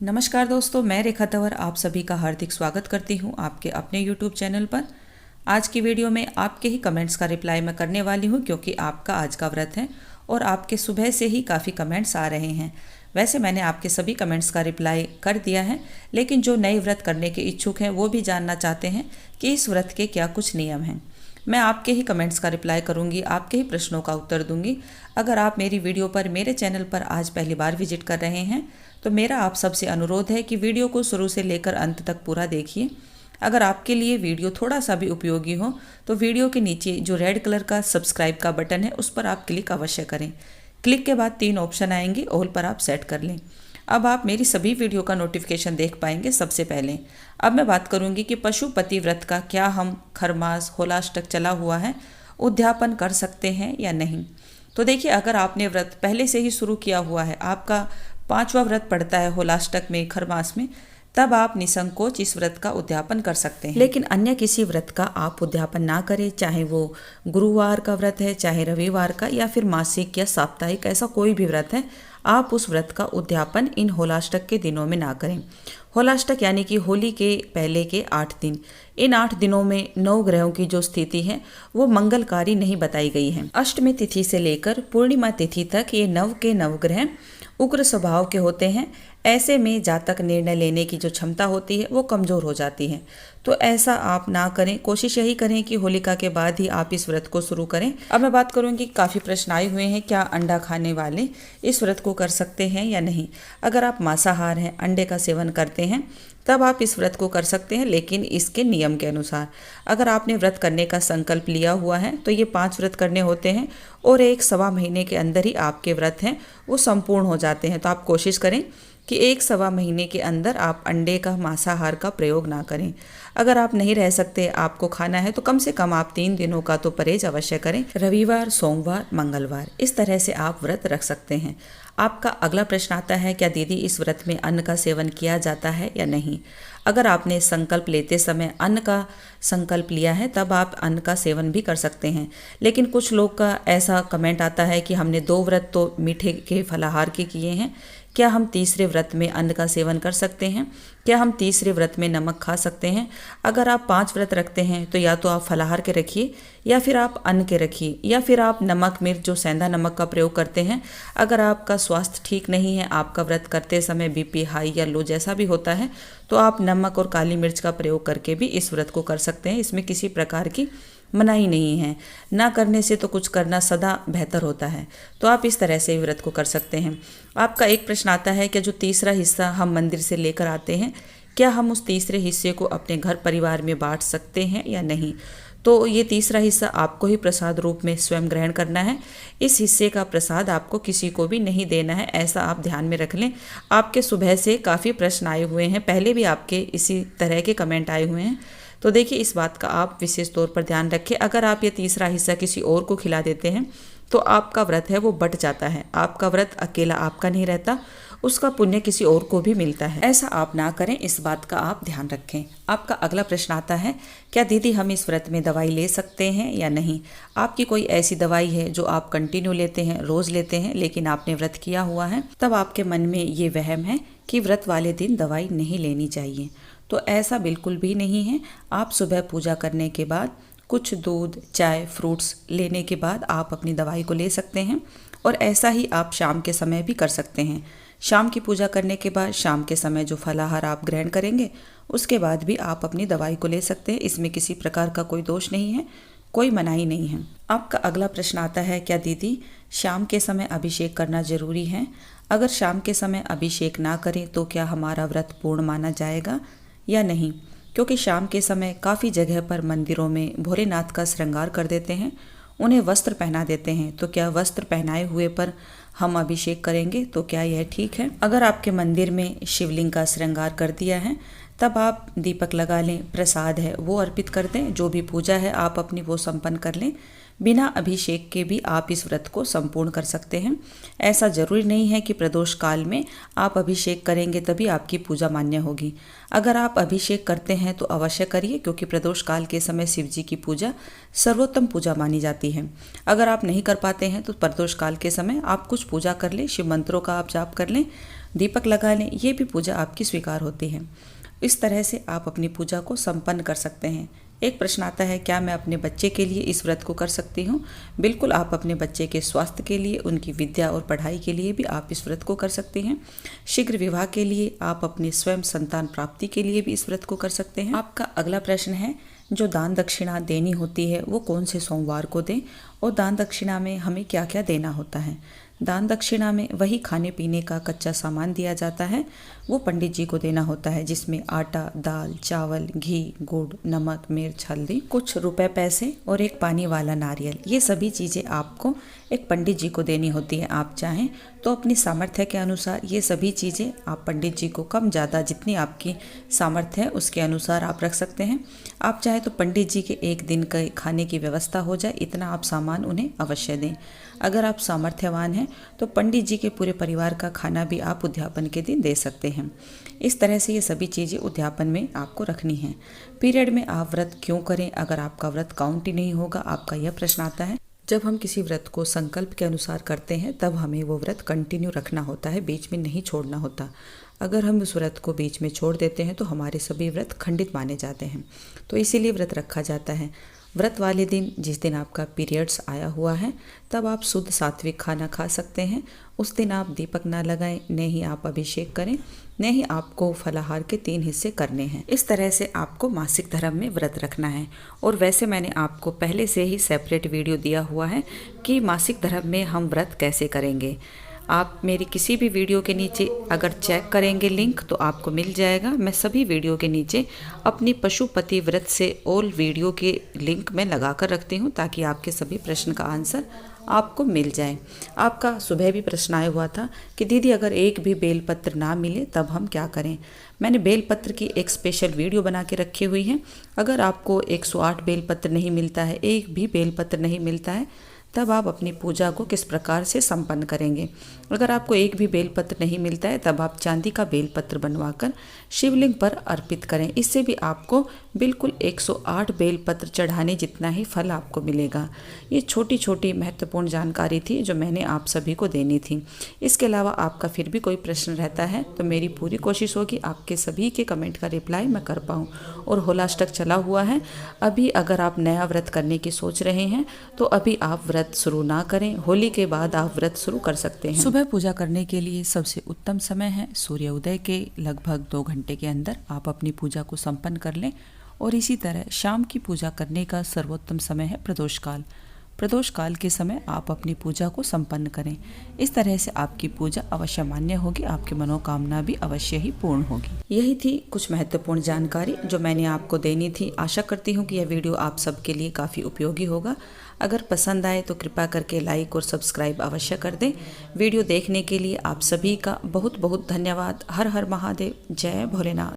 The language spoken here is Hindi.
नमस्कार दोस्तों, मैं रेखा तंवर आप सभी का हार्दिक स्वागत करती हूँ आपके अपने YouTube चैनल पर। आज की वीडियो में आपके ही कमेंट्स का रिप्लाई मैं करने वाली हूँ क्योंकि आपका आज का व्रत है और आपके सुबह से ही काफ़ी कमेंट्स आ रहे हैं। वैसे मैंने आपके सभी कमेंट्स का रिप्लाई कर दिया है, लेकिन जो नए व्रत करने के इच्छुक हैं वो भी जानना चाहते हैं कि इस व्रत के क्या कुछ नियम हैं। मैं आपके ही कमेंट्स का रिप्लाई करूंगी, आपके ही प्रश्नों का उत्तर दूंगी। अगर आप मेरी वीडियो पर मेरे चैनल पर आज पहली बार विजिट कर रहे हैं तो मेरा आप सबसे अनुरोध है कि वीडियो को शुरू से लेकर अंत तक पूरा देखिए। अगर आपके लिए वीडियो थोड़ा सा भी उपयोगी हो तो वीडियो के नीचे जो रेड कलर का सब्सक्राइब का बटन है उस पर आप क्लिक अवश्य करें। क्लिक के बाद 3 ऑप्शन आएंगे, ऑल पर आप सेट कर लें। अब आप मेरी सभी वीडियो का नोटिफिकेशन देख पाएंगे सबसे पहले। अब मैं बात करूंगी कि पशुपति व्रत का क्या हम खरमास होलाष्टक चला हुआ है उद्यापन कर सकते हैं या नहीं। तो देखिए, अगर आपने व्रत पहले से ही शुरू किया हुआ है, आपका 5वां व्रत पड़ता है होलाष्टक में, खरमास में, तब आप निसंकोच इस व्रत का उद्यापन कर सकते हैं। लेकिन अन्य किसी व्रत का आप उद्यापन ना करें, चाहे वो गुरुवार का व्रत है, चाहे रविवार का, या फिर मासिक या साप्ताहिक, ऐसा कोई भी व्रत है, आप उस व्रत का उद्यापन इन होलाष्टक के दिनों में ना करें। होलाष्टक यानी कि होली के पहले के 8 दिन। इन 8 दिनों में 9 ग्रहों की जो स्थिति है वो मंगलकारी नहीं बताई गई है। अष्टमी तिथि से लेकर पूर्णिमा तिथि तक ये 9 के 9 ग्रह उग्र स्वभाव के होते हैं। ऐसे में जातक निर्णय लेने की जो क्षमता होती है वो कमज़ोर हो जाती है। तो ऐसा आप ना करें। कोशिश यही करें कि होलिका के बाद ही आप इस व्रत को शुरू करें। अब मैं बात करूंगी, काफ़ी प्रश्न आए हुए हैं, क्या अंडा खाने वाले इस व्रत को कर सकते हैं या नहीं। अगर आप मांसाहार हैं, अंडे का सेवन करते हैं, तब आप इस व्रत को कर सकते हैं, लेकिन इसके नियम के अनुसार। अगर आपने व्रत करने का संकल्प लिया हुआ है तो ये 5 व्रत करने होते हैं और 1-1.25 महीने के अंदर ही आपके व्रत हैं वो संपूर्ण हो जाते हैं। तो आप कोशिश करें कि 1-1.25 महीने के अंदर आप अंडे का, मांसाहार का प्रयोग ना करें। अगर आप नहीं रह सकते, आपको खाना है, तो कम से कम आप 3 दिनों का तो परहेज अवश्य करें। रविवार, सोमवार, मंगलवार, इस तरह से आप व्रत रख सकते हैं। आपका अगला प्रश्न आता है, क्या दीदी इस व्रत में अन्न का सेवन किया जाता है या नहीं। अगर आपने संकल्प लेते समय अन्न का संकल्प लिया है तब आप अन्न का सेवन भी कर सकते हैं। लेकिन कुछ लोग का ऐसा कमेंट आता है कि हमने 2 व्रत तो मीठे के फलाहार के किए हैं, क्या हम तीसरे व्रत में अन्न का सेवन कर सकते हैं, क्या हम तीसरे व्रत में नमक खा सकते हैं। अगर आप 5 व्रत रखते हैं तो या तो आप फलाहार के रखिए, या फिर आप अन्न के रखिए, या फिर आप नमक मिर्च जो सेंधा नमक का प्रयोग करते हैं। अगर आपका स्वास्थ्य ठीक नहीं है, आपका व्रत करते समय बीपी हाई या लो जैसा भी होता है, तो आप नमक और काली मिर्च का प्रयोग करके भी इस व्रत को कर सकते हैं। इसमें किसी प्रकार की मनाही नहीं है। ना करने से तो कुछ करना सदा बेहतर होता है। तो आप इस तरह से व्रत को कर सकते हैं। आपका एक प्रश्न आता है, क्या जो तीसरा हिस्सा हम मंदिर से लेकर आते हैं, क्या हम उस तीसरे हिस्से को अपने घर परिवार में बांट सकते हैं या नहीं। तो ये तीसरा हिस्सा आपको ही प्रसाद रूप में स्वयं ग्रहण करना है। इस हिस्से का प्रसाद आपको किसी को भी नहीं देना है, ऐसा आप ध्यान में रख लें। आपके सुबह से काफ़ी प्रश्न आए हुए हैं, पहले भी आपके इसी तरह के कमेंट आए हुए हैं। तो देखिए, इस बात का आप विशेष तौर पर ध्यान रखें। अगर आप ये तीसरा हिस्सा किसी और को खिला देते हैं तो आपका व्रत है वो बट जाता है। आपका व्रत अकेला आपका नहीं रहता, उसका पुण्य किसी और को भी मिलता है। ऐसा आप ना करें, इस बात का आप ध्यान रखें। आपका अगला प्रश्न आता है, क्या दीदी हम इस व्रत में दवाई ले सकते हैं या नहीं। आपकी कोई ऐसी दवाई है जो आप कंटिन्यू लेते हैं, रोज लेते हैं, लेकिन आपने व्रत किया हुआ है, तब आपके मन में ये वहम है कि व्रत वाले दिन दवाई नहीं लेनी चाहिए। तो ऐसा बिल्कुल भी नहीं है। आप सुबह पूजा करने के बाद कुछ दूध, चाय, फ्रूट्स लेने के बाद आप अपनी दवाई को ले सकते हैं, और ऐसा ही आप शाम के समय भी कर सकते हैं। शाम की पूजा करने के बाद शाम के समय जो फलाहार आप ग्रहण करेंगे उसके बाद भी आप अपनी दवाई को ले सकते हैं। इसमें किसी प्रकार का कोई दोष नहीं है, कोई मनाही नहीं है। आपका अगला प्रश्न आता है, क्या दीदी शाम के समय अभिषेक करना जरूरी है। अगर शाम के समय अभिषेक ना करें तो क्या हमारा व्रत पूर्ण माना जाएगा या नहीं। क्योंकि शाम के समय काफ़ी जगह पर मंदिरों में भोलेनाथ का श्रृंगार कर देते हैं, उन्हें वस्त्र पहना देते हैं। तो क्या वस्त्र पहनाए हुए पर हम अभिषेक करेंगे तो क्या यह ठीक है। अगर आपके मंदिर में शिवलिंग का श्रृंगार कर दिया है तब आप दीपक लगा लें, प्रसाद है वो अर्पित कर दें, जो भी पूजा है आप अपनी वो संपन्न कर लें। बिना अभिषेक के भी आप इस व्रत को संपूर्ण कर सकते हैं। ऐसा जरूरी नहीं है कि प्रदोष काल में आप अभिषेक करेंगे तभी आपकी पूजा मान्य होगी। अगर आप अभिषेक करते हैं तो अवश्य करिए, क्योंकि प्रदोष काल के समय शिव जी की पूजा सर्वोत्तम पूजा मानी जाती है। अगर आप नहीं कर पाते हैं तो प्रदोष काल के समय आप कुछ पूजा कर लें, शिव मंत्रों का आप जाप कर लें, दीपक लगा लें, ये भी पूजा आपकी स्वीकार होती है। इस तरह से आप अपनी पूजा को संपन्न कर सकते हैं। एक प्रश्न आता है, क्या मैं अपने बच्चे के लिए इस व्रत को कर सकती हूँ? बिल्कुल, आप अपने बच्चे के स्वास्थ्य के लिए, उनकी विद्या और पढ़ाई के लिए भी आप इस व्रत को कर सकते हैं। शीघ्र विवाह के लिए, आप अपने स्वयं संतान प्राप्ति के लिए भी इस व्रत को कर सकते हैं। आपका अगला प्रश्न है, जो दान दक्षिणा देनी होती है वो कौन से सोमवार को दें और दान दक्षिणा में हमें क्या क्या देना होता है? दान दक्षिणा में वही खाने पीने का कच्चा सामान दिया जाता है, वो पंडित जी को देना होता है, जिसमें आटा, दाल, चावल, घी, गुड़, नमक, मिर्च, हल्दी, कुछ रुपए पैसे और एक पानी वाला नारियल। ये सभी चीज़ें आपको एक पंडित जी को देनी होती है। आप चाहें तो अपनी सामर्थ्य के अनुसार ये सभी चीज़ें आप पंडित जी को कम ज़्यादा जितनी आपकी सामर्थ्य है उसके अनुसार आप रख सकते हैं। आप चाहे तो पंडित जी के एक दिन का खाने की व्यवस्था हो जाए, इतना आप सामान उन्हें अवश्य दें। अगर आप सामर्थ्यवान हैं तो पंडित जी के पूरे परिवार का खाना भी आप उद्यापन के दिन दे सकते हैं। इस तरह से ये सभी चीज़ें उद्यापन में आपको रखनी है। पीरियड में आप व्रत क्यों करें? अगर आपका व्रत काउंट ही नहीं होगा, आपका यह प्रश्न आता है। जब हम किसी व्रत को संकल्प के अनुसार करते हैं तब हमें वो व्रत कंटिन्यू रखना होता है, बीच में नहीं छोड़ना होता। अगर हम उस व्रत को बीच में छोड़ देते हैं तो हमारे सभी व्रत खंडित माने जाते हैं, तो इसीलिए व्रत रखा जाता है। व्रत वाले दिन, जिस दिन आपका पीरियड्स आया हुआ है, तब आप शुद्ध सात्विक खाना खा सकते हैं। उस दिन आप दीपक ना लगाएं, न ही आप अभिषेक करें, न ही आपको फलाहार के 3 हिस्से करने हैं। इस तरह से आपको मासिक धर्म में व्रत रखना है। और वैसे मैंने आपको पहले से ही सेपरेट वीडियो दिया हुआ है कि मासिक धर्म में हम व्रत कैसे करेंगे। आप मेरी किसी भी वीडियो के नीचे अगर चेक करेंगे लिंक तो आपको मिल जाएगा। मैं सभी वीडियो के नीचे अपनी पशुपति व्रत से ऑल वीडियो के लिंक में लगा कर रखती हूँ, ताकि आपके सभी प्रश्न का आंसर आपको मिल जाए। आपका सुबह भी प्रश्न आया हुआ था कि दीदी अगर एक भी बेलपत्र ना मिले तब हम क्या करें? मैंने बेलपत्र की एक स्पेशल वीडियो बना के रखी हुई है। अगर आपको 108 बेलपत्र नहीं मिलता है, एक भी बेलपत्र नहीं मिलता है, तब आप अपनी पूजा को किस प्रकार से संपन्न करेंगे। अगर आपको एक भी बेलपत्र नहीं मिलता है तब आप चांदी का बेलपत्र बनवाकर शिवलिंग पर अर्पित करें। इससे भी आपको बिल्कुल 108 बेलपत्र चढ़ाने जितना ही फल आपको मिलेगा। ये छोटी छोटी महत्वपूर्ण जानकारी थी जो मैंने आप सभी को देनी थी। इसके अलावा आपका फिर भी कोई प्रश्न रहता है तो मेरी पूरी कोशिश होगी आपके सभी के कमेंट का रिप्लाई मैं कर पाऊँ। और होलाष्टक चला हुआ है, अभी अगर आप नया व्रत करने की सोच रहे हैं तो अभी आप व्रत शुरू ना करें, होली के बाद आप व्रत शुरू कर सकते हैं। सुबह पूजा करने के लिए सबसे उत्तम समय है सूर्य उदय के लगभग 2 घंटे के अंदर आप अपनी पूजा को संपन्न कर लें। और इसी तरह शाम की पूजा करने का सर्वोत्तम समय है प्रदोष काल। प्रदोष काल के समय आप अपनी पूजा को संपन्न करें। इस तरह से आपकी पूजा अवश्य मान्य होगी, आपकी मनोकामना भी अवश्य ही पूर्ण होगी। यही थी कुछ महत्वपूर्ण जानकारी जो मैंने आपको देनी थी। आशा करती हूँ कि यह वीडियो आप सबके लिए काफ़ी उपयोगी होगा। अगर पसंद आए तो कृपा करके लाइक और सब्सक्राइब अवश्य कर दें। वीडियो देखने के लिए आप सभी का बहुत बहुत धन्यवाद। हर हर महादेव। जय भोलेनाथ।